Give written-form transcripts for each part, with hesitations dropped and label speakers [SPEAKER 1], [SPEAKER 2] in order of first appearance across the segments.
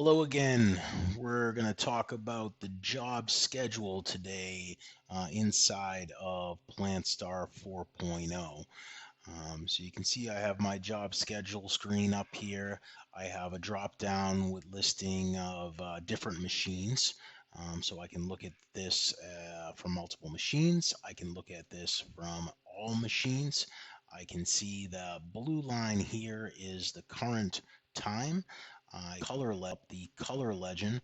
[SPEAKER 1] Hello again. We're going to talk about the job schedule today inside of PlantStar 4.0. So you can see I have my job schedule screen up here. I have a drop down with listing of different machines. So I can look at this from multiple machines. I can look at this from all machines. I can see the blue line here is the current time. The color legend,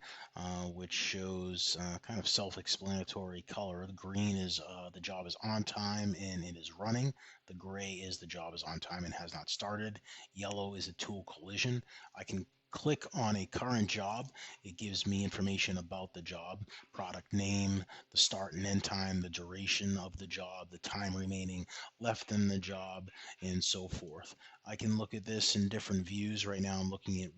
[SPEAKER 1] which shows kind of self-explanatory color. The green is the job is on time and it is running. The gray is the job is on time and has not started. Yellow is a tool collision. I can click on a current job. It gives me information about the job, product name, the start and end time, the duration of the job, the time remaining left in the job, and so forth. I can look at this in different views. Right now I'm looking at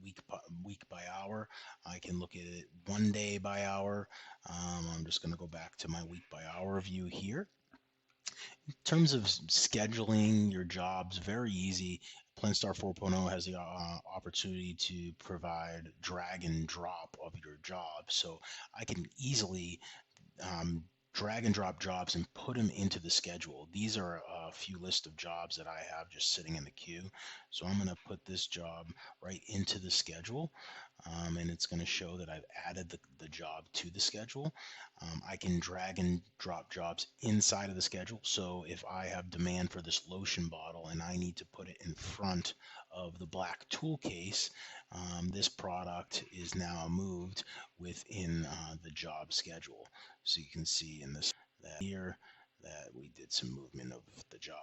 [SPEAKER 1] week by hour. I can look at it one day by hour. I'm just going to go back to my week by hour view here. In terms of scheduling your jobs, very easy. PlantStar 4.0 has the opportunity to provide drag and drop of your job. So I can easily um, drag and drop jobs and put them into the schedule. These are a few list of jobs that I have just sitting in the queue. So I'm going to put this job right into the schedule, and it's going to show that I've added the job to the schedule. I can drag and drop jobs inside of the schedule. So if I have demand for this lotion bottle and I need to put it in front of the black tool case, this product is now moved within the job schedule. So you can see in this that here that we did some movement of the job.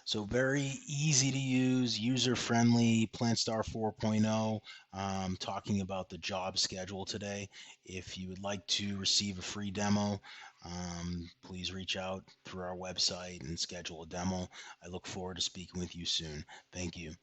[SPEAKER 1] So very easy to use, user-friendly, PlantStar 4.0, talking about the job schedule today. If you would like to receive a free demo, please reach out through our website and schedule a demo. I look forward to speaking with you soon. Thank you.